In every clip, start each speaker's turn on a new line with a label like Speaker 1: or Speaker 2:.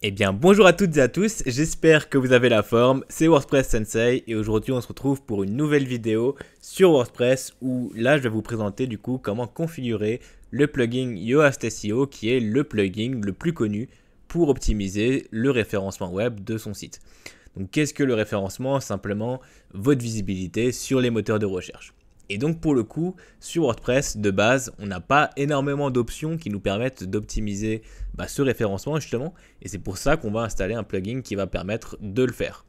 Speaker 1: Eh bien bonjour à toutes et à tous, j'espère que vous avez la forme, c'est WordPress Sensei et aujourd'hui on se retrouve pour une nouvelle vidéo sur WordPress où là je vais vous présenter du coup comment configurer le plugin Yoast SEO qui est le plugin le plus connu pour optimiser le référencement web de son site. Donc qu'est-ce que le référencement? Simplement votre visibilité sur les moteurs de recherche. Et donc pour le coup, sur WordPress, de base, on n'a pas énormément d'options qui nous permettent d'optimiser ce référencement justement. Et c'est pour ça qu'on va installer un plugin qui va permettre de le faire.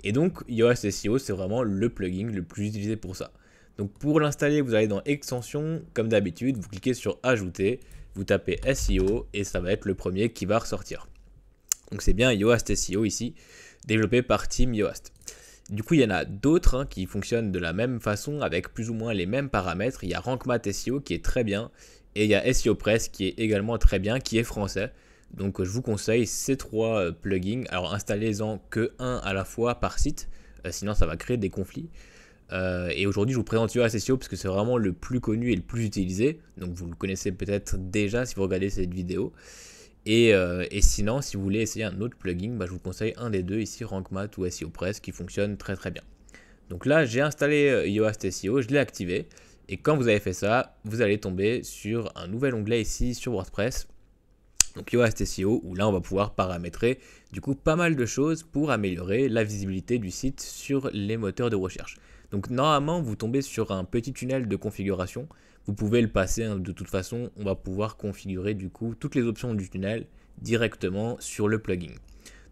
Speaker 1: Et donc Yoast SEO, c'est vraiment le plugin le plus utilisé pour ça. Donc pour l'installer, vous allez dans Extensions, comme d'habitude, vous cliquez sur Ajouter, vous tapez SEO et ça va être le premier qui va ressortir. Donc c'est bien Yoast SEO ici, développé par Team Yoast. Du coup, il y en a d'autres qui fonctionnent de la même façon avec plus ou moins les mêmes paramètres. Il y a RankMath SEO qui est très bien et il y a SEO Press qui est également très bien, qui est français. Donc je vous conseille ces trois plugins. Alors installez-en que un à la fois par site, sinon ça va créer des conflits. Et aujourd'hui, je vous présente Yoast SEO parce que c'est vraiment le plus connu et le plus utilisé. Donc vous le connaissez peut-être déjà si vous regardez cette vidéo. Et sinon, si vous voulez essayer un autre plugin, je vous conseille un des deux ici, RankMath ou SEO Press, qui fonctionne très très bien. Donc là, j'ai installé Yoast SEO, je l'ai activé. Et quand vous avez fait ça, vous allez tomber sur un nouvel onglet ici sur WordPress. Donc Yoast SEO, où là, on va pouvoir paramétrer du coup pas mal de choses pour améliorer la visibilité du site sur les moteurs de recherche. Donc normalement, vous tombez sur un petit tunnel de configuration. Vous pouvez le passer, de toute façon, on va pouvoir configurer du coup toutes les options du tunnel directement sur le plugin.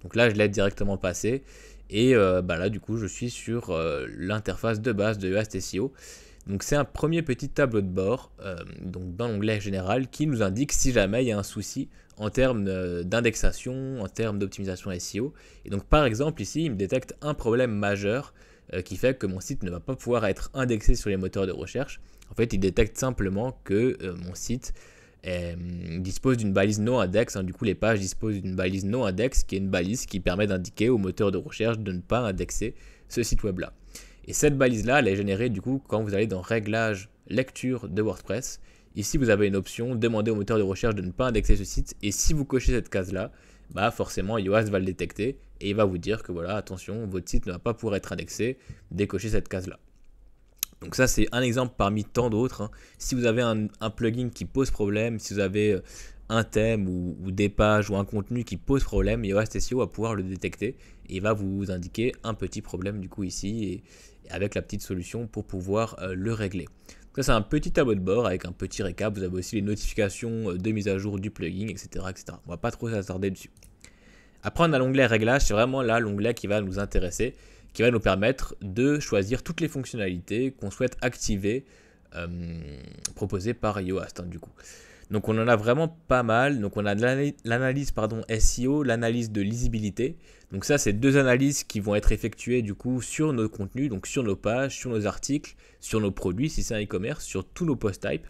Speaker 1: Donc là, je l'ai directement passé et là, du coup, je suis sur l'interface de base de Yoast SEO. Donc c'est un premier petit tableau de bord donc dans l'onglet général qui nous indique si jamais il y a un souci en termes d'indexation, en termes d'optimisation SEO. Et donc par exemple ici, il me détecte un problème majeur qui fait que mon site ne va pas pouvoir être indexé sur les moteurs de recherche. En fait, il détecte simplement que mon site dispose d'une balise no-index. Du coup, les pages disposent d'une balise no-index, qui est une balise qui permet d'indiquer au moteur de recherche de ne pas indexer ce site web-là. Et cette balise-là, elle est générée du coup quand vous allez dans Réglages, Lecture de WordPress. Ici, vous avez une option, demander au moteur de recherche de ne pas indexer ce site. Et si vous cochez cette case-là, forcément, Yoast va le détecter et il va vous dire que voilà, attention, votre site ne va pas pouvoir être indexé, décochez cette case-là. Donc ça, c'est un exemple parmi tant d'autres. Si vous avez un plugin qui pose problème, si vous avez un thème ou des pages ou un contenu qui pose problème, Yoast SEO va pouvoir le détecter et il va vous indiquer un petit problème du coup ici et avec la petite solution pour pouvoir le régler. Donc ça, c'est un petit tableau de bord avec un petit récap. Vous avez aussi les notifications de mise à jour du plugin, etc., etc. On va pas trop s'attarder dessus. Après, on a l'onglet Réglages. C'est vraiment là l'onglet qui va nous intéresser, qui va nous permettre de choisir toutes les fonctionnalités qu'on souhaite activer proposées par Yoast du coup. Donc on en a vraiment pas mal. Donc on a l'analyse SEO, l'analyse de lisibilité. Donc ça, c'est deux analyses qui vont être effectuées du coup sur nos contenus, donc sur nos pages, sur nos articles, sur nos produits si c'est un e-commerce, sur tous nos post types.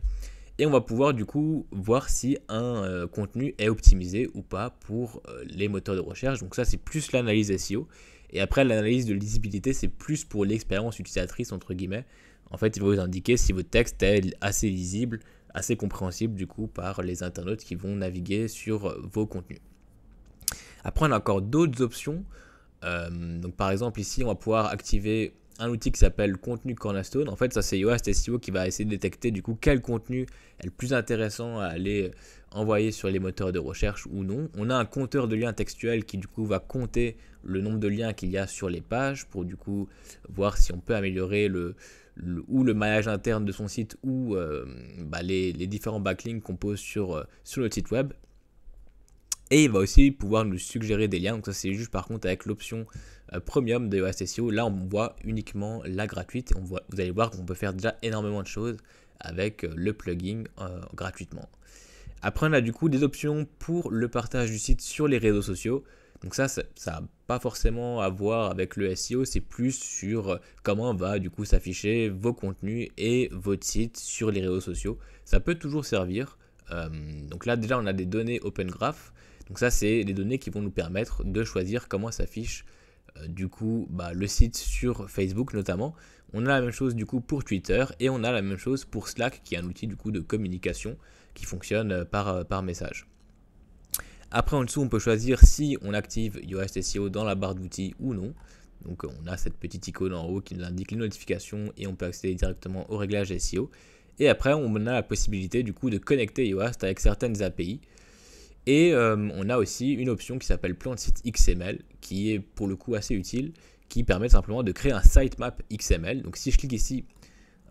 Speaker 1: Et on va pouvoir du coup voir si un contenu est optimisé ou pas pour les moteurs de recherche. Donc ça, c'est plus l'analyse SEO. Et après, l'analyse de lisibilité, c'est plus pour l'expérience utilisatrice entre guillemets. En fait, il va vous indiquer si votre texte est assez lisible, assez compréhensible du coup par les internautes qui vont naviguer sur vos contenus. Après, on a encore d'autres options. Donc par exemple ici, on va pouvoir activer un outil qui s'appelle Contenu Cornerstone. En fait, ça c'est Yoast SEO qui va essayer de détecter du coup quel contenu est le plus intéressant à aller envoyer sur les moteurs de recherche ou non. On a un compteur de liens textuels qui du coup va compter le nombre de liens qu'il y a sur les pages pour du coup voir si on peut améliorer le maillage interne de son site ou les différents backlinks qu'on pose sur notre site web. Et il va aussi pouvoir nous suggérer des liens. Donc ça, c'est juste par contre avec l'option premium de Yoast SEO. Là, on voit uniquement la gratuite. Vous allez voir qu'on peut faire déjà énormément de choses avec le plugin gratuitement. Après, on a du coup des options pour le partage du site sur les réseaux sociaux. Donc ça n'a pas forcément à voir avec le SEO. C'est plus sur comment va du coup s'afficher vos contenus et votre site sur les réseaux sociaux. Ça peut toujours servir. Donc là, déjà, on a des données Open Graph. Donc ça, c'est les données qui vont nous permettre de choisir comment s'affiche du coup le site sur Facebook notamment. On a la même chose du coup pour Twitter et on a la même chose pour Slack qui est un outil du coup de communication qui fonctionne par message. Après en dessous on peut choisir si on active Yoast SEO dans la barre d'outils ou non. Donc on a cette petite icône en haut qui nous indique les notifications et on peut accéder directement au réglage SEO. Et après on a la possibilité du coup de connecter Yoast avec certaines API. Et on a aussi une option qui s'appelle plan de site XML qui est pour le coup assez utile, qui permet simplement de créer un sitemap XML. Donc si je clique ici,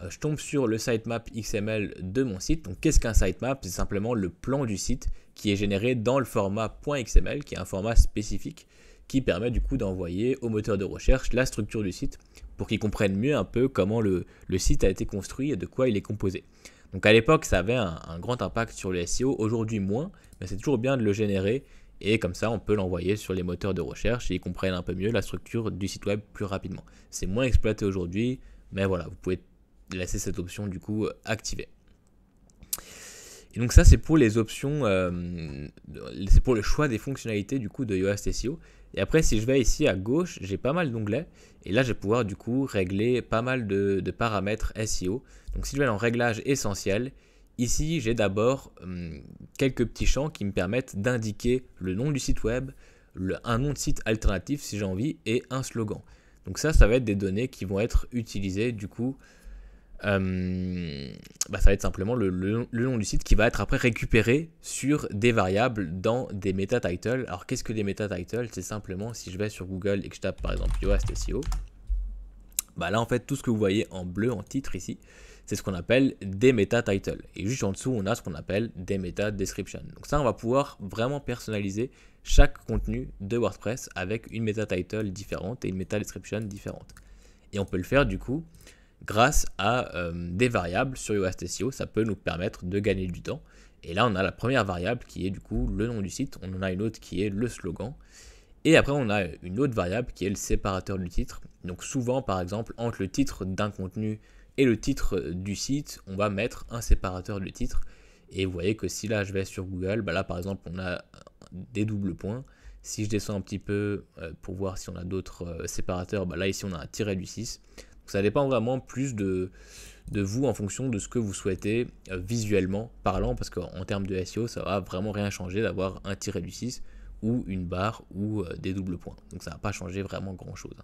Speaker 1: je tombe sur le sitemap XML de mon site. Donc qu'est-ce qu'un sitemap? C'est simplement le plan du site qui est généré dans le format .xml, qui est un format spécifique qui permet du coup d'envoyer au moteur de recherche la structure du site pour qu'ils comprennent mieux un peu comment le site a été construit et de quoi il est composé. Donc à l'époque ça avait un grand impact sur le SEO, aujourd'hui moins, mais c'est toujours bien de le générer et comme ça on peut l'envoyer sur les moteurs de recherche et ils comprennent un peu mieux la structure du site web plus rapidement. C'est moins exploité aujourd'hui, mais voilà, vous pouvez laisser cette option du coup activée. Et donc ça c'est pour les options, c'est pour le choix des fonctionnalités du coup de Yoast SEO. Et après si je vais ici à gauche, j'ai pas mal d'onglets et là je vais pouvoir du coup régler pas mal de paramètres SEO. Donc si je vais dans réglage essentiel, ici j'ai d'abord quelques petits champs qui me permettent d'indiquer le nom du site web, un nom de site alternatif si j'ai envie et un slogan. Donc ça va être des données qui vont être utilisées du coup. Ça va être simplement le nom du site qui va être après récupéré sur des variables dans des meta titles. Alors qu'est-ce que des meta titles? C'est simplement si je vais sur Google et que je tape par exemple Yoast SEO, là en fait tout ce que vous voyez en bleu en titre ici, c'est ce qu'on appelle des meta titles. Et juste en dessous on a ce qu'on appelle des meta descriptions. Donc ça on va pouvoir vraiment personnaliser chaque contenu de WordPress avec une meta title différente et une meta description différente. Et on peut le faire du coup grâce à des variables sur Yoast SEO, ça peut nous permettre de gagner du temps. Et là, on a la première variable qui est du coup le nom du site, on en a une autre qui est le slogan, et après on a une autre variable qui est le séparateur du titre. Donc souvent, par exemple, entre le titre d'un contenu et le titre du site, on va mettre un séparateur de titre. Et vous voyez que si là je vais sur Google, là par exemple on a des doubles points. Si je descends un petit peu pour voir si on a d'autres séparateurs, là ici on a un tiret du 6. Ça dépend vraiment plus de vous en fonction de ce que vous souhaitez visuellement parlant, parce qu'en termes de SEO, ça va vraiment rien changer d'avoir un tiret du 6 ou une barre ou des doubles points. Donc ça va pas changer vraiment grand chose.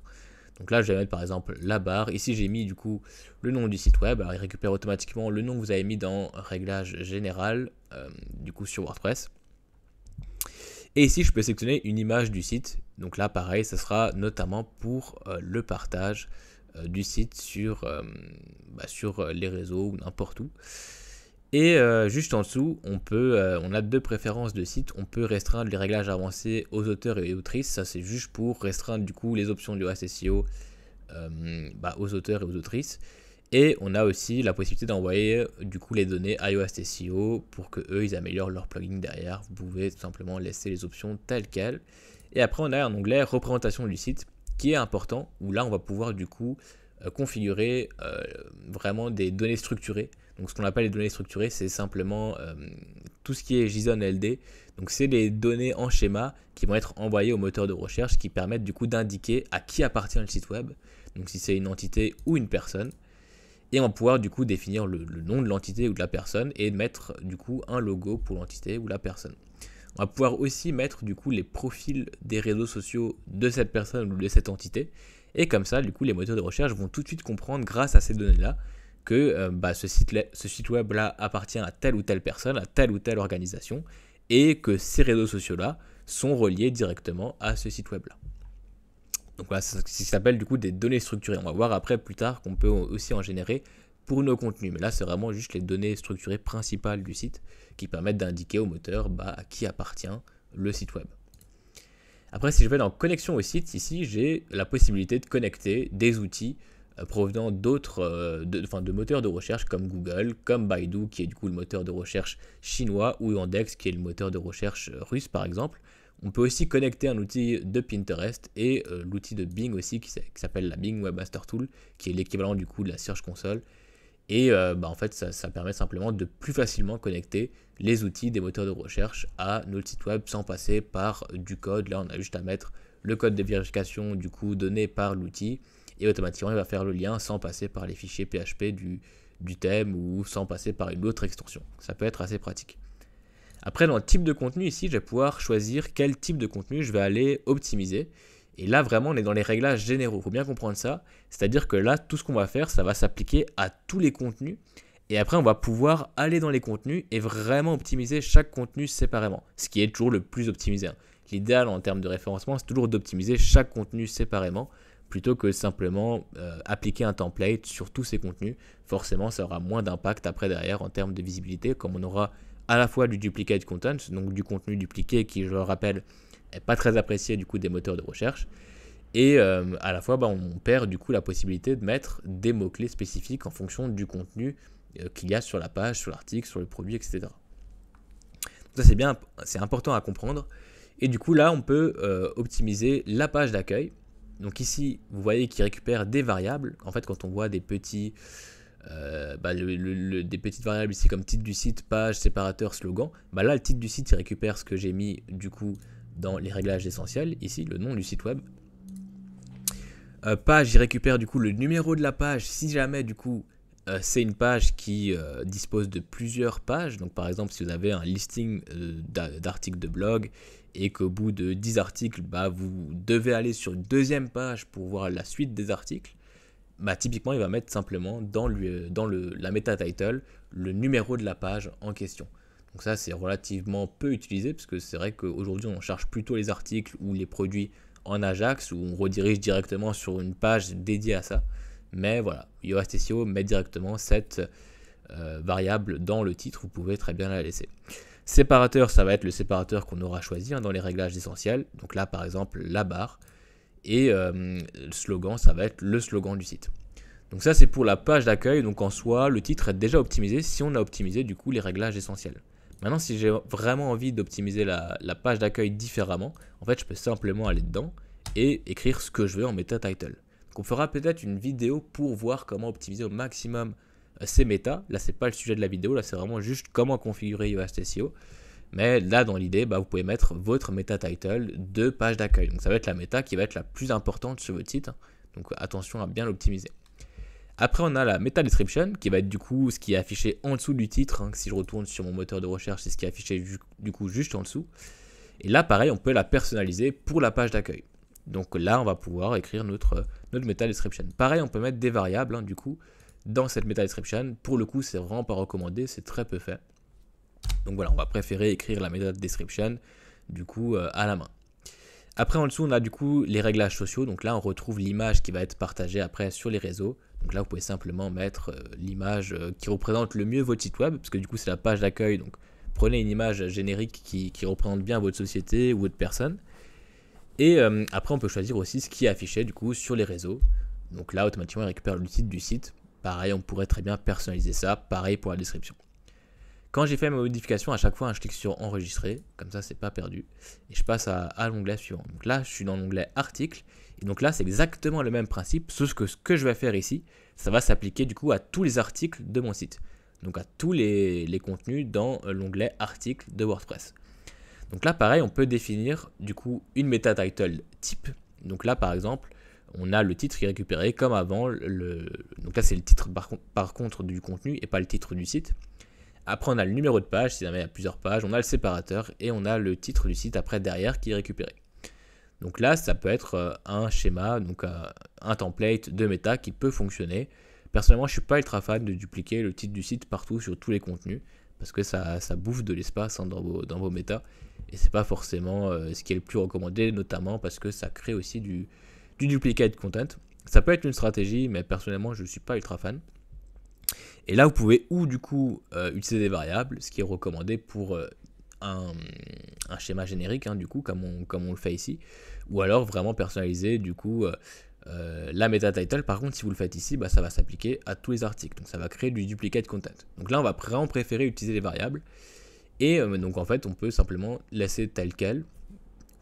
Speaker 1: Donc là, je vais mettre par exemple la barre. Ici, j'ai mis du coup le nom du site web. Alors il récupère automatiquement le nom que vous avez mis dans réglage général, du coup sur WordPress. Et ici, je peux sélectionner une image du site. Donc là, pareil, ça sera notamment pour le partage du site sur les réseaux ou n'importe où. Et juste en dessous, on a deux préférences de site. On peut restreindre les réglages avancés aux auteurs et autrices. Ça, c'est juste pour restreindre du coup les options de Yoast SEO aux auteurs et aux autrices. Et on a aussi la possibilité d'envoyer du coup les données à Yoast SEO pour que eux ils améliorent leur plugin derrière. Vous pouvez tout simplement laisser les options telles quelles. Et après, on a un onglet représentation du site qui est important, où là on va pouvoir du coup configurer vraiment des données structurées. Donc ce qu'on appelle les données structurées, c'est simplement tout ce qui est JSON LD. Donc c'est les données en schéma qui vont être envoyées au moteur de recherche, qui permettent du coup d'indiquer à qui appartient le site web, donc si c'est une entité ou une personne. Et on va pouvoir du coup définir le nom de l'entité ou de la personne et mettre du coup un logo pour l'entité ou la personne. On va pouvoir aussi mettre du coup les profils des réseaux sociaux de cette personne ou de cette entité. Et comme ça, du coup, les moteurs de recherche vont tout de suite comprendre grâce à ces données-là que ce site web-là appartient à telle ou telle personne, à telle ou telle organisation, et que ces réseaux sociaux-là sont reliés directement à ce site web-là. Donc voilà, c'est ce qui s'appelle du coup des données structurées. On va voir après plus tard qu'on peut aussi en générer pour nos contenus. Mais là, c'est vraiment juste les données structurées principales du site qui permettent d'indiquer au moteur à qui appartient le site web. Après, si je vais dans connexion au site, ici, j'ai la possibilité de connecter des outils provenant d'autres de moteurs de recherche comme Google, comme Baidu, qui est du coup le moteur de recherche chinois, ou Yandex, qui est le moteur de recherche russe, par exemple. On peut aussi connecter un outil de Pinterest et l'outil de Bing aussi, qui s'appelle la Bing Webmaster Tool, qui est l'équivalent du coup de la Search Console. Et en fait, ça permet simplement de plus facilement connecter les outils des moteurs de recherche à notre site web sans passer par du code. Là, on a juste à mettre le code de vérification du coup donné par l'outil et automatiquement, il va faire le lien sans passer par les fichiers PHP du thème ou sans passer par une autre extension. Ça peut être assez pratique. Après, dans le type de contenu, ici, je vais pouvoir choisir quel type de contenu je vais aller optimiser. Et là, vraiment, on est dans les réglages généraux. Il faut bien comprendre ça. C'est-à-dire que là, tout ce qu'on va faire, ça va s'appliquer à tous les contenus. Et après, on va pouvoir aller dans les contenus et vraiment optimiser chaque contenu séparément. Ce qui est toujours le plus optimisé, hein. L'idéal en termes de référencement, c'est toujours d'optimiser chaque contenu séparément plutôt que simplement appliquer un template sur tous ces contenus. Forcément, ça aura moins d'impact après derrière en termes de visibilité, comme on aura à la fois du duplicate content, donc du contenu dupliqué qui, je le rappelle, n'est pas très apprécié du coup des moteurs de recherche. Et à la fois, on perd du coup la possibilité de mettre des mots-clés spécifiques en fonction du contenu qu'il y a sur la page, sur l'article, sur le produit, etc. Donc ça, c'est important à comprendre. Et du coup, là, on peut optimiser la page d'accueil. Donc ici, vous voyez qu'il récupère des variables. En fait, quand on voit des petits, des petites variables ici comme titre du site, page, séparateur, slogan, là, le titre du site, il récupère ce que j'ai mis du coup dans les réglages essentiels. Ici, le nom du site web. Page, il récupère du coup le numéro de la page si jamais du coup c'est une page qui dispose de plusieurs pages. Donc par exemple, si vous avez un listing d'articles de blog et qu'au bout de 10 articles, vous devez aller sur une deuxième page pour voir la suite des articles, typiquement, il va mettre simplement dans la meta title le numéro de la page en question. Donc ça, c'est relativement peu utilisé parce que c'est vrai qu'aujourd'hui, on cherche plutôt les articles ou les produits en Ajax où on redirige directement sur une page dédiée à ça. Mais voilà, Yoast SEO met directement cette variable dans le titre, vous pouvez très bien la laisser. Séparateur, ça va être le séparateur qu'on aura choisi dans les réglages essentiels. Donc là, par exemple, la barre. Et slogan, ça va être le slogan du site. Donc ça, c'est pour la page d'accueil. Donc en soi, le titre est déjà optimisé si on a optimisé du coup les réglages essentiels. Maintenant, si j'ai vraiment envie d'optimiser la page d'accueil différemment, en fait, je peux simplement aller dedans et écrire ce que je veux en meta title. Donc on fera peut-être une vidéo pour voir comment optimiser au maximum ces méta. Là, c'est pas le sujet de la vidéo. Là, c'est vraiment juste comment configurer Yoast SEO. Mais là, dans l'idée, vous pouvez mettre votre meta title de page d'accueil. Donc ça va être la méta qui va être la plus importante sur votre site. Donc attention à bien l'optimiser. Après, on a la meta description qui va être du coup ce qui est affiché en dessous du titre. Si je retourne sur mon moteur de recherche, c'est ce qui est affiché du coup juste en dessous. Et là, pareil, on peut la personnaliser pour la page d'accueil. Donc là, on va pouvoir écrire notre meta description. Pareil, on peut mettre des variables du coup dans cette meta description. Pour le coup, c'est vraiment pas recommandé, c'est très peu fait. Donc voilà, on va préférer écrire la meta description du coup à la main. Après, en dessous, on a du coup les réglages sociaux. Donc là, on retrouve l'image qui va être partagée après sur les réseaux. Donc là, vous pouvez simplement mettre l'image qui représente le mieux votre site web, parce que du coup, c'est la page d'accueil. Donc prenez une image générique qui représente bien votre société ou votre personne. Et après, on peut choisir aussi ce qui est affiché du coup sur les réseaux. Donc là, automatiquement, il récupère le titre du site. Pareil, on pourrait très bien personnaliser ça. Pareil pour la description. Quand j'ai fait ma modification, à chaque fois, je clique sur enregistrer, comme ça, c'est pas perdu. Et je passe à l'onglet suivant. Donc là, je suis dans l'onglet article. Et donc là, c'est exactement le même principe, sauf que ce que je vais faire ici, ça va s'appliquer du coup à tous les articles de mon site. Donc à tous les contenus dans l'onglet article de WordPress. Donc là, pareil, on peut définir du coup une meta title type. Donc là, par exemple, on a le titre qui est récupéré comme avant. Donc là, c'est le titre par contre du contenu et pas le titre du site. Après, on a le numéro de page, si jamais il y a plusieurs pages, on a le séparateur et on a le titre du site après derrière qui est récupéré. Donc là, ça peut être un schéma, donc un template de méta qui peut fonctionner. Personnellement, je ne suis pas ultra fan de dupliquer le titre du site partout sur tous les contenus parce que ça bouffe de l'espace dans vos méta et c'est pas forcément ce qui est le plus recommandé, notamment parce que ça crée aussi du duplicate content. Ça peut être une stratégie, mais personnellement, je ne suis pas ultra fan. Et là, vous pouvez du coup utiliser des variables, ce qui est recommandé pour un schéma générique, du coup, comme on le fait ici, ou alors vraiment personnaliser du coup la meta title. Par contre, si vous le faites ici, ça va s'appliquer à tous les articles, donc ça va créer du duplicate content. Donc là, on va vraiment préférer utiliser les variables, et donc en fait, on peut simplement laisser tel quel,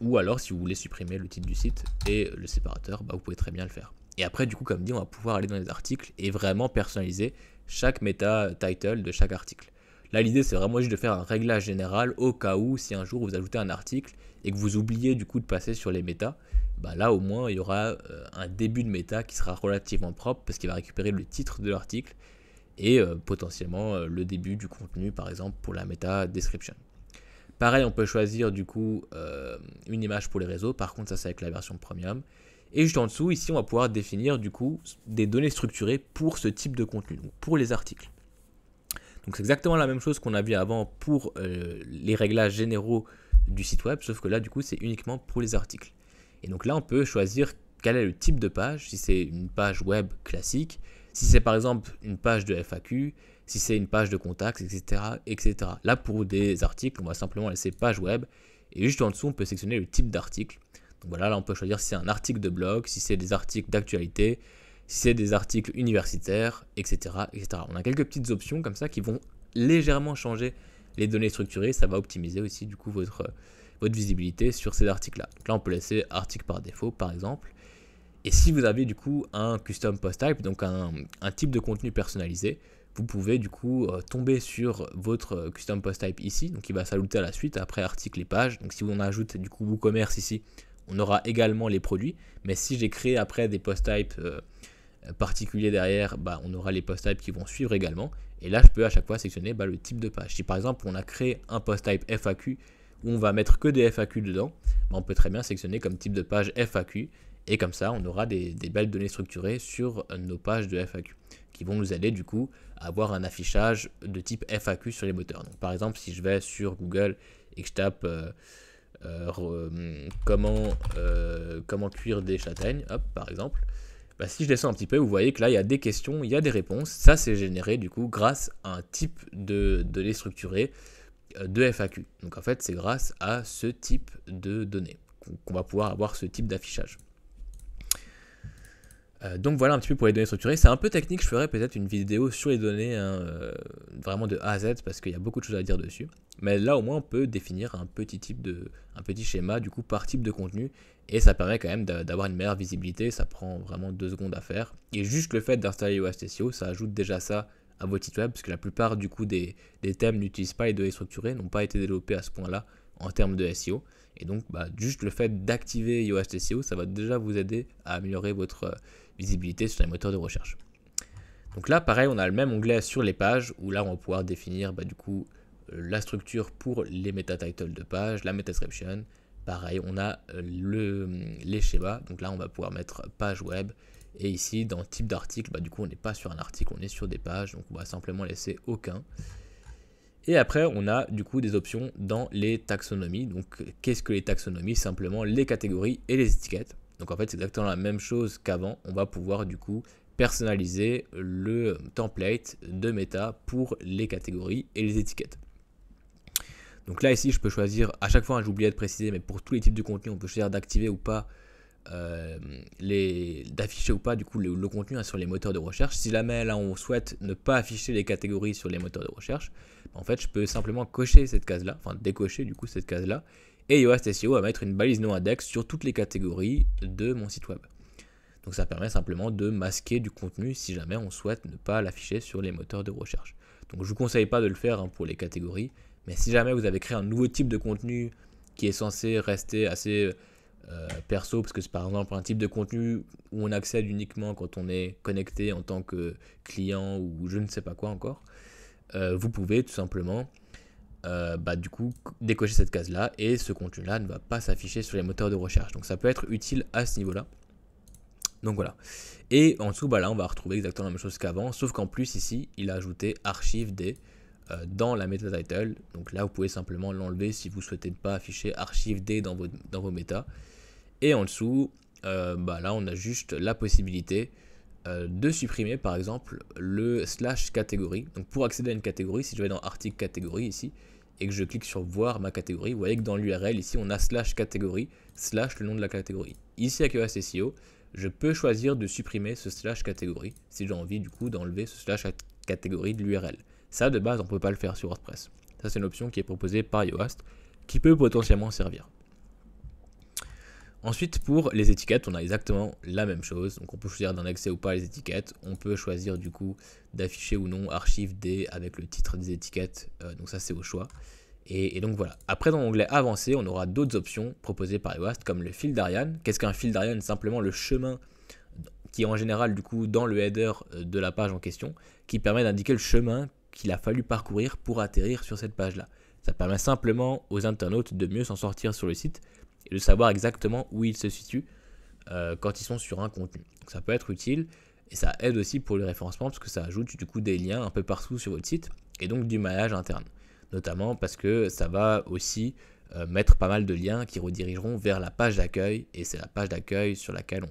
Speaker 1: ou alors si vous voulez supprimer le titre du site et le séparateur, vous pouvez très bien le faire. Et après, du coup, comme dit, on va pouvoir aller dans les articles et vraiment personnaliser chaque meta title de chaque article. Là, l'idée, c'est vraiment juste de faire un réglage général au cas où, si un jour vous ajoutez un article et que vous oubliez du coup de passer sur les méta, là au moins il y aura un début de méta qui sera relativement propre parce qu'il va récupérer le titre de l'article et potentiellement le début du contenu, par exemple pour la méta description. Pareil, on peut choisir du coup une image pour les réseaux. Par contre, ça c'est avec la version premium. Et juste en dessous, ici, on va pouvoir définir du coup des données structurées pour ce type de contenu, donc pour les articles. Donc c'est exactement la même chose qu'on a vu avant pour les réglages généraux du site web, sauf que là, du coup, c'est uniquement pour les articles. Et donc là, on peut choisir quel est le type de page, si c'est une page web classique, si c'est par exemple une page de FAQ, si c'est une page de contacts, etc., etc. Là, pour des articles, on va simplement laisser page web, et juste en dessous, on peut sélectionner le type d'article. Donc voilà, là, on peut choisir si c'est un article de blog, si c'est des articles d'actualité, si c'est des articles universitaires, etc., etc. On a quelques petites options comme ça qui vont légèrement changer les données structurées. Ça va optimiser aussi du coup votre visibilité sur ces articles-là. Donc là, on peut laisser article par défaut, par exemple. Et si vous avez du coup un custom post type, donc un type de contenu personnalisé, vous pouvez du coup tomber sur votre custom post type ici, donc il va s'ajouter à la suite après article et page. Donc si on ajoute du coup WooCommerce ici, on aura également les produits. Mais si j'ai créé après des post types particuliers derrière, bah, on aura les post types qui vont suivre également. Et là, je peux à chaque fois sélectionner le type de page. Si par exemple on a créé un post type FAQ où on va mettre que des FAQ dedans, bah, on peut très bien sélectionner comme type de page FAQ. Et comme ça, on aura des belles données structurées sur nos pages de FAQ qui vont nous aider du coup à avoir un affichage de type FAQ sur les moteurs. Donc, par exemple, si je vais sur Google et que je tape comment cuire des châtaignes, hop, par exemple, bah, si je descends un petit peu, vous voyez que là, il y a des questions, il y a des réponses. Ça, c'est généré du coup grâce à un type de données structurées de FAQ. Donc en fait, c'est grâce à ce type de données qu'on va pouvoir avoir ce type d'affichage. Donc voilà un petit peu pour les données structurées. C'est un peu technique, je ferai peut-être une vidéo sur les données vraiment de A à Z parce qu'il y a beaucoup de choses à dire dessus. Mais là au moins on peut définir un petit schéma du coup par type de contenu et ça permet quand même d'avoir une meilleure visibilité. Ça prend vraiment 2 secondes à faire. Et juste le fait d'installer Yoast SEO, ça ajoute déjà ça à votre site web parce que la plupart du coup des thèmes n'utilisent pas les données structurées, n'ont pas été développés à ce point-là en termes de SEO. Et donc juste le fait d'activer Yoast SEO, ça va déjà vous aider à améliorer votre visibilité sur les moteurs de recherche. Donc là, pareil, on a le même onglet sur les pages où là, on va pouvoir définir du coup la structure pour les meta titles de page, la meta description. Pareil, on a les schémas. Donc là, on va pouvoir mettre page web. Et ici, dans type d'article, du coup, on n'est pas sur un article, on est sur des pages. Donc on va simplement laisser aucun. Et après, on a du coup des options dans les taxonomies. Donc, qu'est-ce que les taxonomies? Simplement les catégories et les étiquettes. Donc, en fait, c'est exactement la même chose qu'avant. On va pouvoir du coup personnaliser le template de méta pour les catégories et les étiquettes. Donc là, ici, je peux choisir, à chaque fois, j'ai oublié de préciser, mais pour tous les types de contenu, on peut choisir d'activer ou pas d'afficher ou pas du coup le contenu sur les moteurs de recherche. Si jamais là on souhaite ne pas afficher les catégories sur les moteurs de recherche, en fait je peux simplement cocher cette case là, enfin décocher du coup cette case là, et Yoast SEO va mettre une balise no index sur toutes les catégories de mon site web. Donc ça permet simplement de masquer du contenu si jamais on souhaite ne pas l'afficher sur les moteurs de recherche. Donc je vous conseille pas de le faire pour les catégories, mais si jamais vous avez créé un nouveau type de contenu qui est censé rester assez perso, parce que c'est par exemple un type de contenu où on accède uniquement quand on est connecté en tant que client ou je ne sais pas quoi encore, vous pouvez tout simplement du coup décocher cette case là et ce contenu là ne va pas s'afficher sur les moteurs de recherche. Donc ça peut être utile à ce niveau là. Donc voilà. Et en dessous là on va retrouver exactement la même chose qu'avant, sauf qu'en plus ici il a ajouté archive des dans la meta title. Donc là vous pouvez simplement l'enlever si vous souhaitez pas afficher archive des dans vos méta. Et en dessous, là on a juste la possibilité de supprimer par exemple le / catégorie. Donc pour accéder à une catégorie, si je vais dans article catégorie ici et que je clique sur voir ma catégorie, vous voyez que dans l'URL ici on a / catégorie / le nom de la catégorie. Ici avec Yoast SEO, je peux choisir de supprimer ce / catégorie si j'ai envie du coup d'enlever ce / catégorie de l'URL. Ça de base on ne peut pas le faire sur WordPress. Ça c'est une option qui est proposée par Yoast qui peut potentiellement servir. Ensuite, pour les étiquettes, on a exactement la même chose. Donc, on peut choisir d'indexer ou pas les étiquettes. On peut choisir du coup d'afficher ou non archive des avec le titre des étiquettes. Donc, ça, c'est au choix. Et donc, voilà. Après, dans l'onglet avancé, on aura d'autres options proposées par Yoast comme le fil d'Ariane. Qu'est-ce qu'un fil d'Ariane? Simplement le chemin qui est en général du coup dans le header de la page en question qui permet d'indiquer le chemin qu'il a fallu parcourir pour atterrir sur cette page-là. Ça permet simplement aux internautes de mieux s'en sortir sur le site et de savoir exactement où ils se situent quand ils sont sur un contenu. Donc ça peut être utile et ça aide aussi pour le référencement parce que ça ajoute du coup des liens un peu partout sur votre site et donc du maillage interne. Notamment parce que ça va aussi mettre pas mal de liens qui redirigeront vers la page d'accueil et c'est la page d'accueil sur laquelle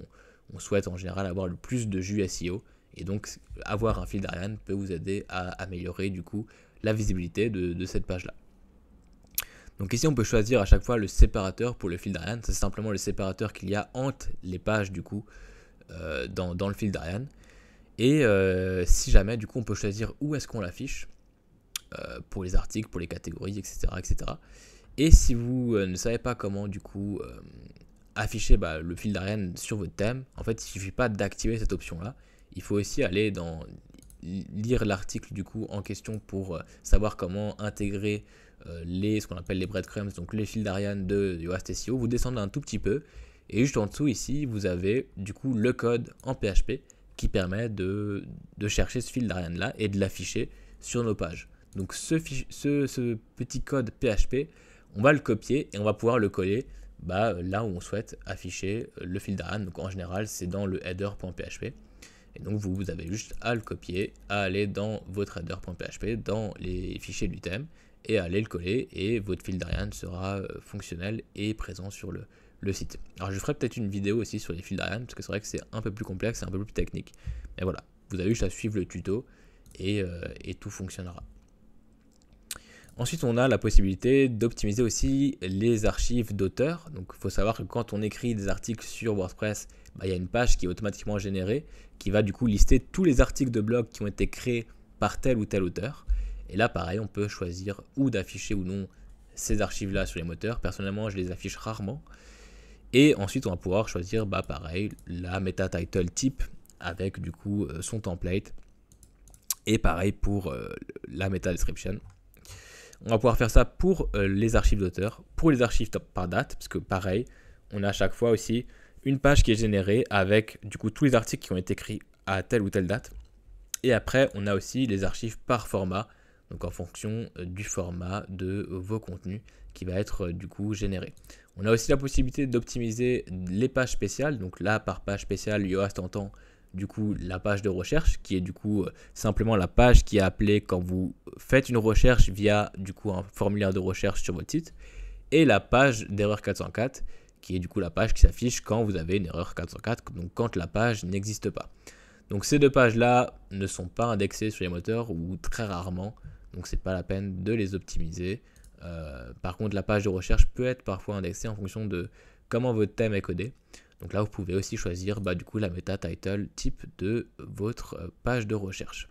Speaker 1: on souhaite en général avoir le plus de jus SEO et donc avoir un fil d'Ariane peut vous aider à améliorer du coup la visibilité de cette page là. Donc ici on peut choisir à chaque fois le séparateur pour le fil d'Ariane, c'est simplement le séparateur qu'il y a entre les pages du coup dans le fil d'Ariane et si jamais du coup on peut choisir où est-ce qu'on l'affiche pour les articles, pour les catégories, etc. etc. Et si vous ne savez pas comment du coup afficher le fil d'Ariane sur votre thème, en fait il ne suffit pas d'activer cette option là, il faut aussi aller lire l'article du coup en question pour savoir comment intégrer ce qu'on appelle les breadcrumbs, donc les fils d'Ariane de Yoast SEO. Vous descendez un tout petit peu et juste en dessous ici vous avez du coup le code en PHP qui permet de chercher ce fil d'Ariane là et de l'afficher sur nos pages. Donc ce petit code PHP, on va le copier et on va pouvoir le coller là où on souhaite afficher le fil d'Ariane. Donc en général c'est dans le header.php. Et donc vous avez juste à le copier, à aller dans votre header.php, dans les fichiers du thème, et à aller le coller, et votre fil d'Ariane sera fonctionnel et présent sur le site. Alors je ferai peut-être une vidéo aussi sur les fils d'Ariane, parce que c'est vrai que c'est un peu plus complexe, c'est un peu plus technique. Mais voilà, vous avez juste à suivre le tuto, et tout fonctionnera. Ensuite, on a la possibilité d'optimiser aussi les archives d'auteur. Donc, il faut savoir que quand on écrit des articles sur WordPress, il y a une page qui est automatiquement générée, qui va du coup lister tous les articles de blog qui ont été créés par tel ou tel auteur. Et là, pareil, on peut choisir ou d'afficher ou non ces archives-là sur les moteurs. Personnellement, je les affiche rarement. Et ensuite, on va pouvoir choisir, pareil, la meta title type avec du coup son template. Et pareil pour la meta description. On va pouvoir faire ça pour les archives d'auteur, pour les archives par date, parce que pareil, on a à chaque fois aussi une page qui est générée avec du coup tous les articles qui ont été écrits à telle ou telle date. Et après, on a aussi les archives par format, donc en fonction du format de vos contenus qui va être du coup généré. On a aussi la possibilité d'optimiser les pages spéciales, donc là par page spéciale, Yoast entend du coup la page de recherche qui est du coup simplement la page qui est appelée quand vous faites une recherche via du coup un formulaire de recherche sur votre site, et la page d'erreur 404 qui est du coup la page qui s'affiche quand vous avez une erreur 404, donc quand la page n'existe pas. Donc ces deux pages là ne sont pas indexées sur les moteurs ou très rarement, donc c'est pas la peine de les optimiser. Par contre la page de recherche peut être parfois indexée en fonction de comment votre thème est codé. Donc là, vous pouvez aussi choisir du coup la meta title type de votre page de recherche.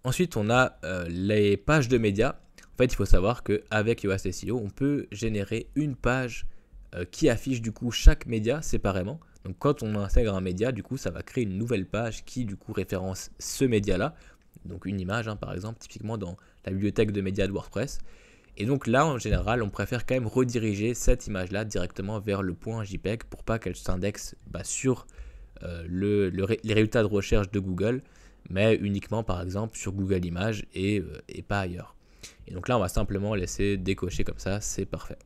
Speaker 1: Ensuite, on a les pages de médias. En fait, il faut savoir qu'avec Yoast SEO, on peut générer une page qui affiche du coup chaque média séparément. Donc quand on intègre un média, du coup, ça va créer une nouvelle page qui du coup référence ce média-là. Donc une image, par exemple, typiquement dans la bibliothèque de médias de WordPress. Et donc là, en général, on préfère quand même rediriger cette image-là directement vers le point JPEG pour pas qu'elle s'indexe sur les résultats de recherche de Google, mais uniquement par exemple sur Google Images et pas ailleurs. Et donc là, on va simplement laisser décocher comme ça, c'est parfait.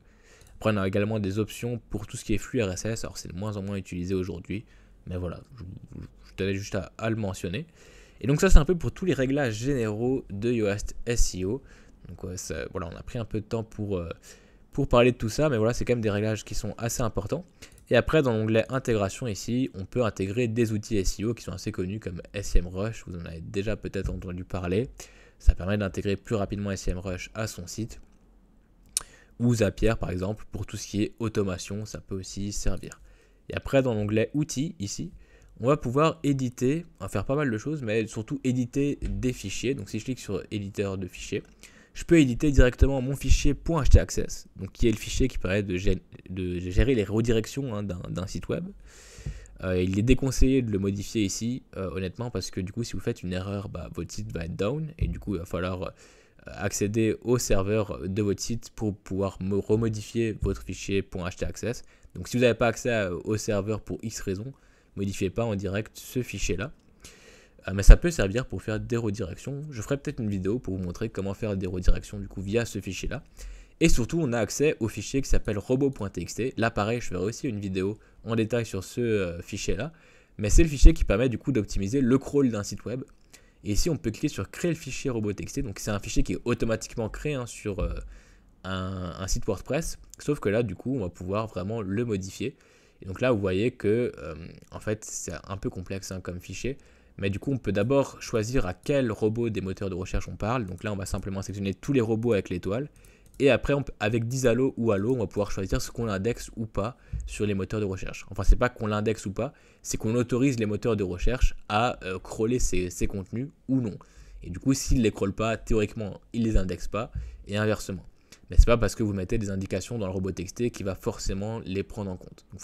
Speaker 1: Après, on a également des options pour tout ce qui est flux RSS. Alors, c'est de moins en moins utilisé aujourd'hui, mais voilà, je tenais juste à le mentionner. Et donc ça, c'est un peu pour tous les réglages généraux de Yoast SEO. Donc voilà, on a pris un peu de temps pour parler de tout ça, mais voilà, c'est quand même des réglages qui sont assez importants. Et après, dans l'onglet intégration ici, on peut intégrer des outils SEO qui sont assez connus comme SEMrush, vous en avez déjà peut-être entendu parler. Ça permet d'intégrer plus rapidement SEMrush à son site. Ou Zapier par exemple, pour tout ce qui est automation, ça peut aussi servir. Et après, dans l'onglet outils ici, on va pouvoir éditer, on va faire pas mal de choses, mais surtout éditer des fichiers. Donc si je clique sur éditeur de fichiers, je peux éditer directement mon fichier .htaccess, donc qui est le fichier qui permet de gérer les redirections d'un site web. Il est déconseillé de le modifier ici, honnêtement, parce que du coup, si vous faites une erreur, votre site va être down, et du coup, il va falloir accéder au serveur de votre site pour pouvoir remodifier votre fichier .htaccess. Donc si vous n'avez pas accès au serveur pour X raison, modifiez pas en direct ce fichier-là. Mais ça peut servir pour faire des redirections. Je ferai peut-être une vidéo pour vous montrer comment faire des redirections du coup via ce fichier-là. Et surtout, on a accès au fichier qui s'appelle robot.txt. Là, pareil, je ferai aussi une vidéo en détail sur ce fichier-là. Mais c'est le fichier qui permet du coup d'optimiser le crawl d'un site web. Et ici, on peut cliquer sur créer le fichier robot.txt. Donc, c'est un fichier qui est automatiquement créé sur un site WordPress. Sauf que là, du coup, on va pouvoir vraiment le modifier. Et donc là, vous voyez que, en fait, c'est un peu complexe comme fichier. Mais du coup, on peut d'abord choisir à quel robot des moteurs de recherche on parle. Donc là, on va simplement sélectionner tous les robots avec l'étoile. Et après, avec 10 Allo ou Allo, on va pouvoir choisir ce qu'on indexe ou pas sur les moteurs de recherche. Enfin, c'est pas qu'on l'indexe ou pas, c'est qu'on autorise les moteurs de recherche à crawler ces contenus ou non. Et du coup, s'ils ne les crawlent pas, théoriquement, ils ne les indexent pas, et inversement. Mais c'est pas parce que vous mettez des indications dans le robot TXT qu'il va forcément les prendre en compte. Donc,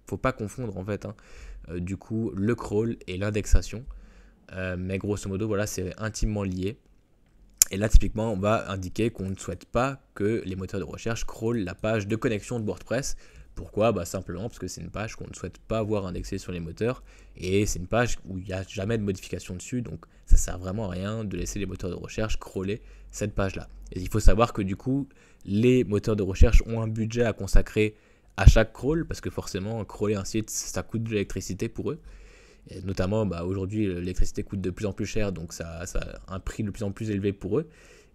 Speaker 1: faut pas confondre en fait, du coup, le crawl et l'indexation. Mais grosso modo, voilà, c'est intimement lié. Et là, typiquement, on va indiquer qu'on ne souhaite pas que les moteurs de recherche crawlent la page de connexion de WordPress. Pourquoi ? Simplement parce que c'est une page qu'on ne souhaite pas voir indexée sur les moteurs. Et c'est une page où il n'y a jamais de modification dessus. Donc, ça ne sert vraiment à rien de laisser les moteurs de recherche crawler cette page-là. Et il faut savoir que du coup, les moteurs de recherche ont un budget à consacrer à chaque crawl. Parce que forcément, crawler un site, ça coûte de l'électricité pour eux. Et notamment, aujourd'hui, l'électricité coûte de plus en plus cher, donc ça a un prix de plus en plus élevé pour eux.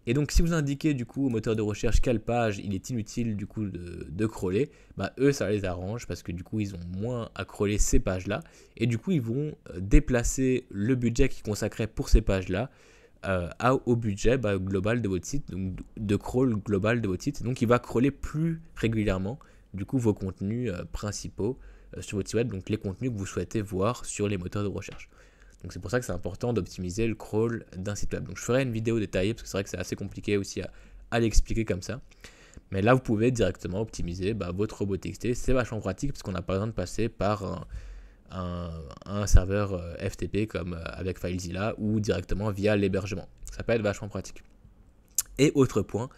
Speaker 1: Et donc, si vous indiquez du coup au moteur de recherche quelle page il est inutile du coup de crawler, eux, ça les arrange parce que du coup, ils ont moins à crawler ces pages-là. Et du coup, ils vont déplacer le budget qu'ils consacraient pour ces pages-là au budget global de votre site, donc de crawl global de votre site. Donc, il va crawler plus régulièrement du coup vos contenus principaux sur votre site web, donc les contenus que vous souhaitez voir sur les moteurs de recherche. Donc c'est pour ça que c'est important d'optimiser le crawl d'un site web. Donc je ferai une vidéo détaillée parce que c'est vrai que c'est assez compliqué aussi à l'expliquer comme ça. Mais là vous pouvez directement optimiser votre robot TXT. C'est vachement pratique parce qu'on n'a pas besoin de passer par un serveur FTP comme avec FileZilla ou directement via l'hébergement. Ça peut être vachement pratique. Et autre point,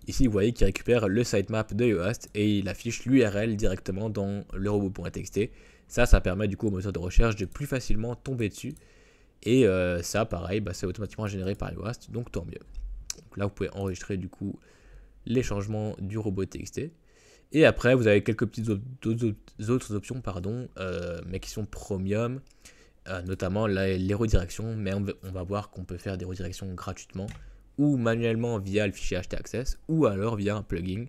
Speaker 1: ici, vous voyez qu'il récupère le sitemap de Yoast et il affiche l'URL directement dans le robot.txt. Ça permet du coup au moteur de recherche de plus facilement tomber dessus. Et ça, pareil, c'est automatiquement généré par Yoast, donc tant mieux. Donc là, vous pouvez enregistrer du coup les changements du robot.txt. Et après, vous avez quelques petites autres options, mais qui sont premium, notamment les redirections. Mais on va voir qu'on peut faire des redirections gratuitement ou manuellement via le fichier htaccess, ou alors via un plugin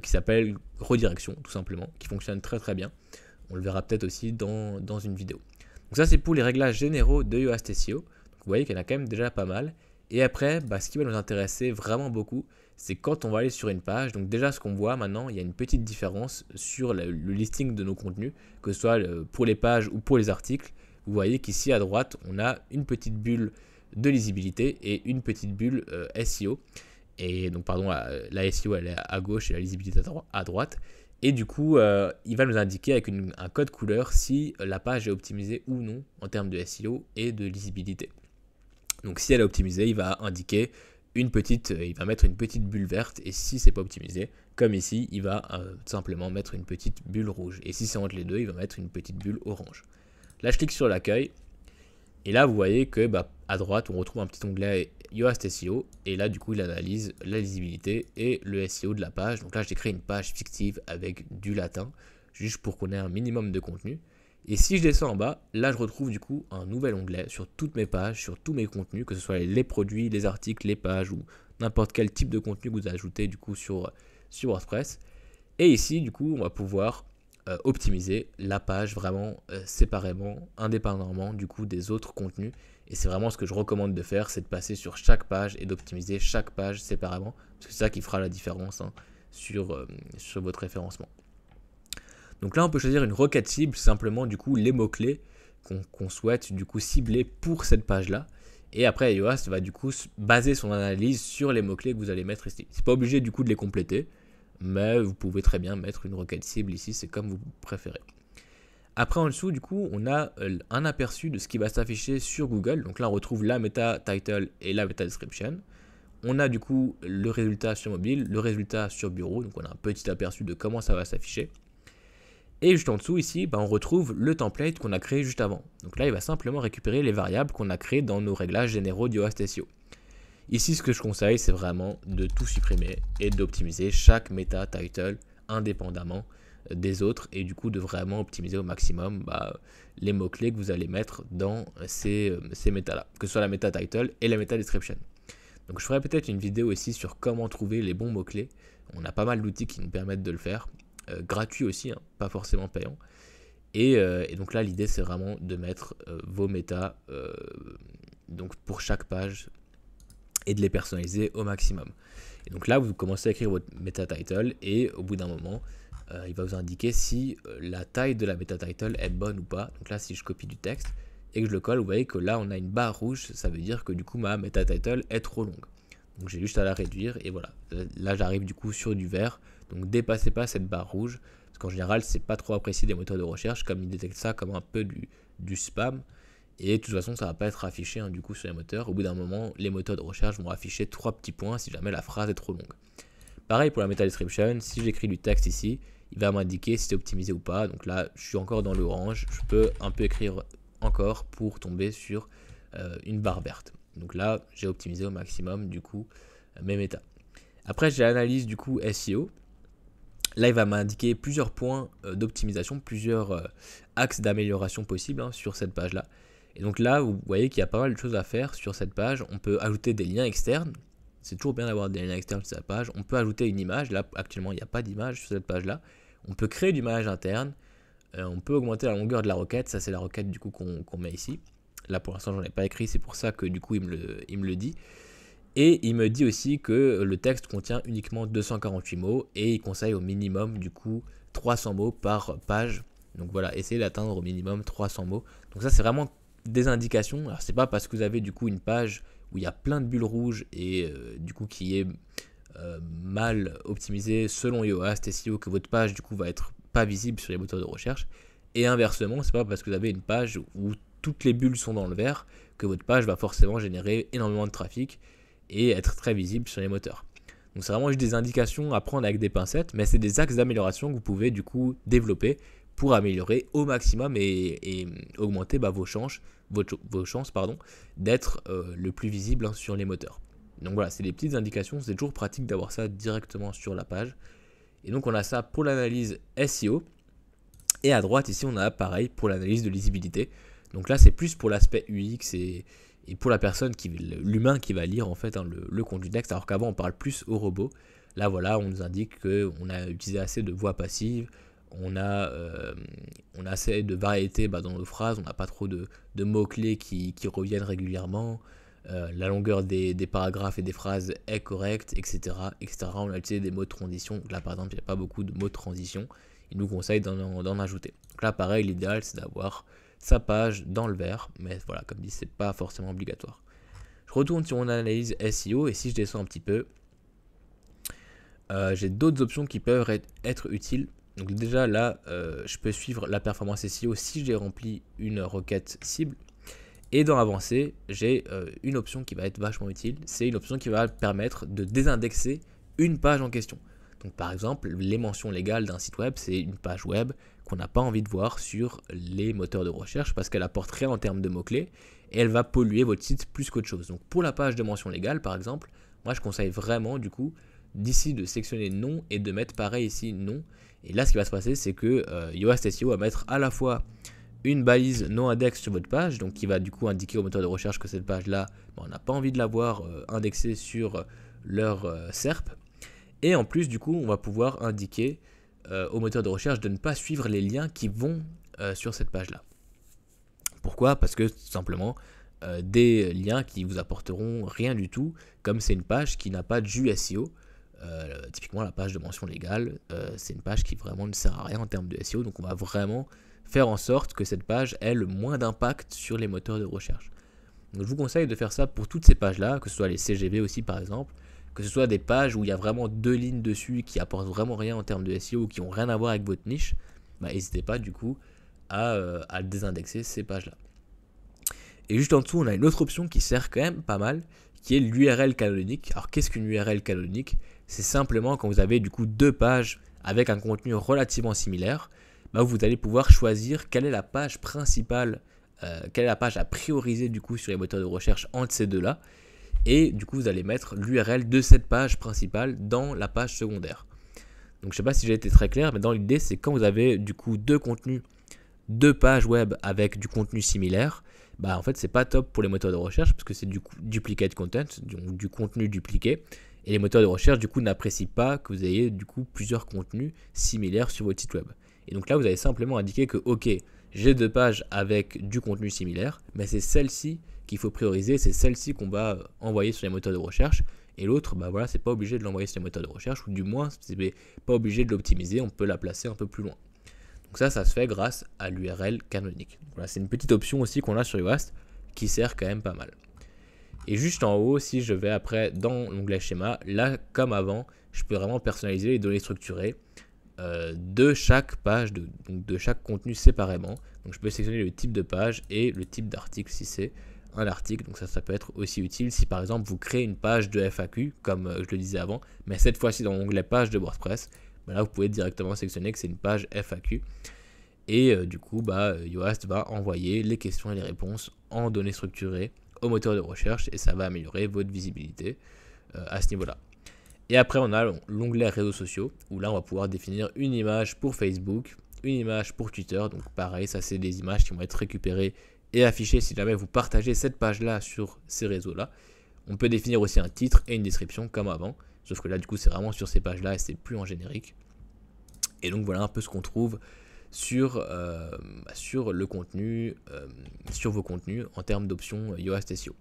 Speaker 1: qui s'appelle redirection, tout simplement, qui fonctionne très très bien. On le verra peut-être aussi dans une vidéo. Donc ça, c'est pour les réglages généraux de Yoast SEO. Donc vous voyez qu'il y en a quand même déjà pas mal. Et après, ce qui va nous intéresser vraiment beaucoup, c'est quand on va aller sur une page. Donc déjà, ce qu'on voit maintenant, il y a une petite différence sur le listing de nos contenus, que ce soit pour les pages ou pour les articles. Vous voyez qu'ici à droite, on a une petite bulle de lisibilité et une petite bulle SEO. Et donc, la SEO elle est à gauche et la lisibilité à droite. Et du coup, il va nous indiquer avec un code couleur si la page est optimisée ou non en termes de SEO et de lisibilité. Donc, si elle est optimisée, il va indiquer il va mettre une petite bulle verte. Et si c'est pas optimisé, comme ici, il va simplement mettre une petite bulle rouge. Et si c'est entre les deux, il va mettre une petite bulle orange. Là, je clique sur l'accueil. Et là, vous voyez que à droite, on retrouve un petit onglet Yoast SEO. Et là, du coup, il analyse la lisibilité et le SEO de la page. Donc là, j'ai créé une page fictive avec du latin, juste pour qu'on ait un minimum de contenu. Et si je descends en bas, là, je retrouve du coup un nouvel onglet sur toutes mes pages, sur tous mes contenus, que ce soit les produits, les articles, les pages ou n'importe quel type de contenu que vous ajoutez du coup sur WordPress. Et ici, du coup, on va pouvoir optimiser la page vraiment séparément, indépendamment du coup des autres contenus. Et c'est vraiment ce que je recommande de faire, c'est de passer sur chaque page et d'optimiser chaque page séparément, parce que c'est ça qui fera la différence sur votre référencement. Donc là, on peut choisir une requête cible, simplement du coup les mots-clés qu'on souhaite du coup cibler pour cette page-là. Et après, Yoast va du coup baser son analyse sur les mots-clés que vous allez mettre ici. C'est pas obligé du coup de les compléter, mais vous pouvez très bien mettre une requête cible ici, c'est comme vous préférez. Après, en dessous, du coup, on a un aperçu de ce qui va s'afficher sur Google. Donc là, on retrouve la meta title et la meta description. On a du coup le résultat sur mobile, le résultat sur bureau. Donc on a un petit aperçu de comment ça va s'afficher. Et juste en dessous ici, on retrouve le template qu'on a créé juste avant. Donc là, il va simplement récupérer les variables qu'on a créées dans nos réglages généraux du Yoast SEO. Ici, ce que je conseille, c'est vraiment de tout supprimer et d'optimiser chaque meta title indépendamment des autres et du coup de vraiment optimiser au maximum les mots-clés que vous allez mettre dans ces métas-là, que ce soit la meta title et la meta description. Donc je ferai peut-être une vidéo ici sur comment trouver les bons mots-clés. On a pas mal d'outils qui nous permettent de le faire. Gratuit aussi, pas forcément payant. Et donc là, l'idée, c'est vraiment de mettre vos méta donc pour chaque page et de les personnaliser au maximum. Et donc là, vous commencez à écrire votre meta title et au bout d'un moment, il va vous indiquer si la taille de la meta title est bonne ou pas. Donc là, si je copie du texte et que je le colle, vous voyez que là, on a une barre rouge. Ça veut dire que du coup, ma meta title est trop longue. Donc j'ai juste à la réduire et voilà. Là, j'arrive du coup sur du vert. Donc dépassez pas cette barre rouge, parce qu'en général, c'est pas trop apprécié des moteurs de recherche, comme ils détectent ça comme un peu du spam. Et de toute façon, ça va pas être affiché du coup sur les moteurs. Au bout d'un moment, les moteurs de recherche vont afficher 3 petits points si jamais la phrase est trop longue. Pareil pour la meta description, si j'écris du texte ici, il va m'indiquer si c'est optimisé ou pas. Donc là, je suis encore dans l'orange, je peux un peu écrire encore pour tomber sur une barre verte. Donc là, j'ai optimisé au maximum du coup mes méta. Après, j'ai l'analyse du coup SEO. Là, il va m'indiquer plusieurs points d'optimisation, plusieurs axes d'amélioration possibles sur cette page-là. Et donc là, vous voyez qu'il y a pas mal de choses à faire sur cette page. On peut ajouter des liens externes. C'est toujours bien d'avoir des liens externes sur cette page. On peut ajouter une image. Là, actuellement, il n'y a pas d'image sur cette page-là. On peut créer du image interne. On peut augmenter la longueur de la requête. Ça, c'est la requête du coup qu'on met ici. Là, pour l'instant, j'en ai pas écrit. C'est pour ça que du coup, il me le dit. Et il me dit aussi que le texte contient uniquement 248 mots et il conseille au minimum du coup 300 mots par page. Donc voilà, essayez d'atteindre au minimum 300 mots. Donc ça, c'est vraiment des indications. Alors c'est pas parce que vous avez du coup une page où il y a plein de bulles rouges et du coup qui est mal optimisée selon Yoast SEO que votre page du coup va être pas visible sur les moteurs de recherche. Et inversement, c'est pas parce que vous avez une page où toutes les bulles sont dans le vert que votre page va forcément générer énormément de trafic et être très visible sur les moteurs. Donc c'est vraiment juste des indications à prendre avec des pincettes, mais c'est des axes d'amélioration que vous pouvez du coup développer pour améliorer au maximum et augmenter vos chances d'être le plus visible sur les moteurs. Donc voilà, c'est des petites indications, c'est toujours pratique d'avoir ça directement sur la page. Et donc on a ça pour l'analyse SEO. Et à droite ici on a pareil pour l'analyse de lisibilité. Donc là c'est plus pour l'aspect UX et pour la personne, l'humain qui va lire en fait le contenu du texte, alors qu'avant on parle plus au robot. Là voilà, on nous indique qu'on a utilisé assez de voix passives, on a assez de variété dans nos phrases, on n'a pas trop de mots-clés qui reviennent régulièrement, la longueur des paragraphes et des phrases est correcte, etc., etc. On a utilisé des mots de transition, donc là par exemple il n'y a pas beaucoup de mots de transition, il nous conseille d'en ajouter. Donc là pareil, l'idéal c'est d'avoir sa page dans le vert, mais voilà, comme dit, c'est pas forcément obligatoire. Je retourne sur mon analyse SEO et si je descends un petit peu, j'ai d'autres options qui peuvent être utiles. Donc déjà là, je peux suivre la performance SEO si j'ai rempli une requête cible. Et dans avancée, j'ai une option qui va être vachement utile. C'est une option qui va permettre de désindexer une page en question. Donc par exemple, les mentions légales d'un site web, c'est une page web qu'on n'a pas envie de voir sur les moteurs de recherche parce qu'elle apporte rien en termes de mots-clés et elle va polluer votre site plus qu'autre chose. Donc pour la page de mention légale, par exemple, moi je conseille vraiment du coup d'ici de sectionner non et de mettre pareil ici non. Et là ce qui va se passer, c'est que Yoast SEO va mettre à la fois une balise non index sur votre page, donc qui va du coup indiquer au moteur de recherche que cette page-là, on n'a pas envie de la voir indexée sur leur SERP. Et en plus, du coup, on va pouvoir indiquer au moteur de recherche de ne pas suivre les liens qui vont sur cette page-là. Pourquoi ? Parce que tout simplement, des liens qui vous apporteront rien du tout, comme c'est une page qui n'a pas de jus SEO. Typiquement, la page de mention légale, c'est une page qui vraiment ne sert à rien en termes de SEO. Donc, on va vraiment faire en sorte que cette page ait le moins d'impact sur les moteurs de recherche. Donc, je vous conseille de faire ça pour toutes ces pages-là, que ce soit les CGV aussi par exemple, que ce soit des pages où il y a vraiment 2 lignes dessus qui apportent vraiment rien en termes de SEO ou qui n'ont rien à voir avec votre niche, n'hésitez pas du coup à désindexer ces pages-là. Et juste en dessous, on a une autre option qui sert quand même pas mal, qui est l'URL canonique. Alors qu'est-ce qu'une URL canonique ? C'est simplement quand vous avez du coup 2 pages avec un contenu relativement similaire, bah, vous allez pouvoir choisir quelle est la page principale, quelle est la page à prioriser du coup sur les moteurs de recherche entre ces deux-là. Et du coup, vous allez mettre l'URL de cette page principale dans la page secondaire. Donc je ne sais pas si j'ai été très clair, mais dans l'idée, c'est quand vous avez du coup deux contenus, deux pages web avec du contenu similaire, bah en fait c'est pas top pour les moteurs de recherche parce que c'est du duplicate content, du contenu dupliqué. Et les moteurs de recherche du coup n'apprécient pas que vous ayez du coup plusieurs contenus similaires sur votre site web. Et donc là vous allez simplement indiquer que ok, j'ai deux pages avec du contenu similaire, mais c'est celle-ci qu'il faut prioriser, c'est celle-ci qu'on va envoyer sur les moteurs de recherche. Et l'autre, bah voilà, c'est pas obligé de l'envoyer sur les moteurs de recherche, ou du moins c'est pas obligé de l'optimiser, on peut la placer un peu plus loin. Donc ça se fait grâce à l'URL canonique. Voilà, c'est une petite option aussi qu'on a sur Yoast qui sert quand même pas mal. Et juste en haut, si je vais après dans l'onglet schéma, là comme avant, je peux vraiment personnaliser les données structurées de chaque page, donc de chaque contenu séparément. Donc je peux sélectionner le type de page et le type d'article si c'est un article. Donc ça peut être aussi utile si par exemple vous créez une page de FAQ, comme je le disais avant, mais cette fois-ci dans l'onglet page de WordPress. Là, vous pouvez directement sélectionner que c'est une page FAQ. Et du coup, Yoast va envoyer les questions et les réponses en données structurées au moteur de recherche et ça va améliorer votre visibilité à ce niveau-là. Et après, on a l'onglet réseaux sociaux où là, on va pouvoir définir une image pour Facebook, une image pour Twitter. Donc pareil, ça c'est des images qui vont être récupérées et affichées si jamais vous partagez cette page-là sur ces réseaux-là. On peut définir aussi un titre et une description comme avant. Sauf que là, du coup, c'est vraiment sur ces pages-là et c'est plus en générique. Et donc, voilà un peu ce qu'on trouve sur le contenu, sur vos contenus en termes d'options Yoast SEO.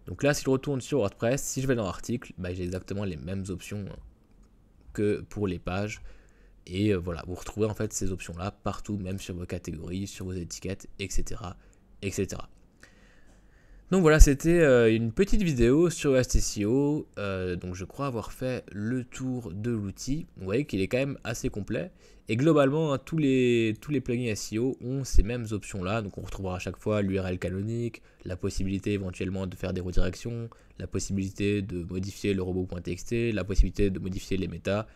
Speaker 1: Donc là, si je retourne sur WordPress, si je vais dans l'article, j'ai exactement les mêmes options que pour les pages. Et voilà, vous retrouvez en fait ces options-là partout, même sur vos catégories, sur vos étiquettes, etc. etc. Donc voilà, c'était une petite vidéo sur Yoast SEO. Donc je crois avoir fait le tour de l'outil. Vous voyez qu'il est quand même assez complet. Et globalement, hein, tous les plugins SEO ont ces mêmes options-là. Donc on retrouvera à chaque fois l'URL canonique, la possibilité éventuellement de faire des redirections, la possibilité de modifier le robot.txt, la possibilité de modifier les méta,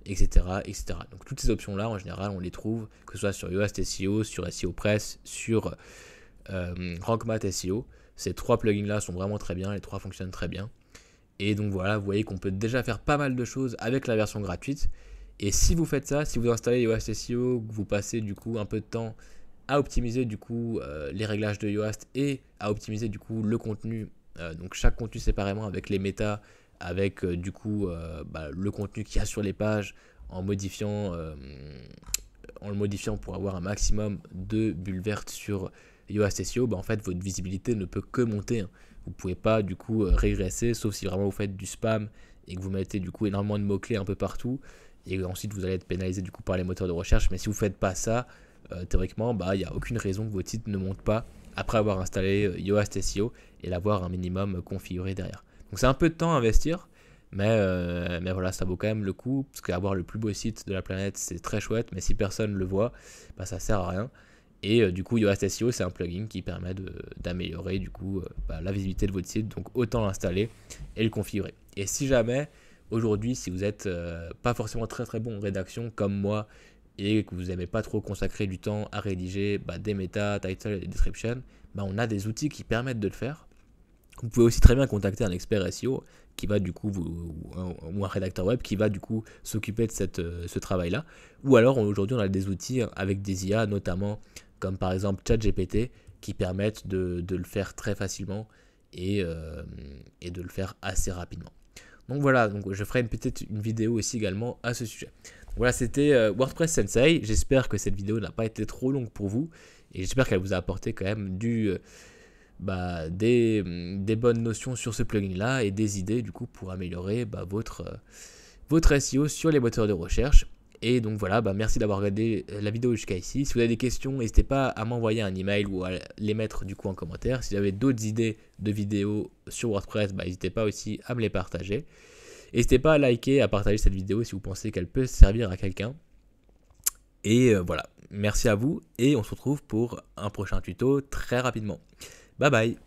Speaker 1: etc., etc. Donc toutes ces options-là, en général, on les trouve, que ce soit sur Yoast SEO, sur SEOpress, sur Rank Math SEO. Ces trois plugins-là sont vraiment très bien, les trois fonctionnent très bien. Et donc voilà, vous voyez qu'on peut déjà faire pas mal de choses avec la version gratuite. Et si vous faites ça, si vous installez Yoast SEO, que vous passez du coup un peu de temps à optimiser du coup les réglages de Yoast et à optimiser du coup le contenu, donc chaque contenu séparément avec les méta, avec du coup le contenu qu'il y a sur les pages en le modifiant pour avoir un maximum de bulles vertes sur Yoast SEO, en fait votre visibilité ne peut que monter. Hein. Vous ne pouvez pas du coup régresser, sauf si vraiment vous faites du spam et que vous mettez du coup énormément de mots-clés un peu partout. Et ensuite vous allez être pénalisé du coup par les moteurs de recherche. Mais si vous ne faites pas ça, théoriquement, il n'y a aucune raison que votre site ne monte pas après avoir installé Yoast SEO et l'avoir un minimum configuré derrière. Donc c'est un peu de temps à investir. Mais voilà, ça vaut quand même le coup, parce qu'avoir le plus beau site de la planète, c'est très chouette, mais si personne ne le voit, ça sert à rien. Et du coup, Yoast SEO, c'est un plugin qui permet d'améliorer du coup la visibilité de votre site, donc autant l'installer et le configurer. Et si jamais, aujourd'hui, si vous n'êtes pas forcément très très bon en rédaction comme moi, et que vous n'aimez pas trop consacrer du temps à rédiger des méta, title et description, on a des outils qui permettent de le faire. Vous pouvez aussi très bien contacter un expert SEO qui va du coup ou un rédacteur web qui va du coup s'occuper de ce travail-là. Ou alors aujourd'hui on a des outils avec des IA notamment comme par exemple ChatGPT qui permettent de le faire très facilement et de le faire assez rapidement. Donc voilà, donc je ferai peut-être une vidéo aussi également à ce sujet. Donc voilà, c'était WordPress Sensei. J'espère que cette vidéo n'a pas été trop longue pour vous et j'espère qu'elle vous a apporté quand même des bonnes notions sur ce plugin là et des idées du coup pour améliorer votre SEO sur les moteurs de recherche. Et donc voilà, merci d'avoir regardé la vidéo jusqu'à ici. Si vous avez des questions, n'hésitez pas à m'envoyer un email ou à les mettre du coup en commentaire. Si vous avez d'autres idées de vidéos sur WordPress, n'hésitez pas aussi à me les partager. N'hésitez pas à liker, à partager cette vidéo si vous pensez qu'elle peut servir à quelqu'un. Et voilà, merci à vous et on se retrouve pour un prochain tuto très rapidement. Bye bye.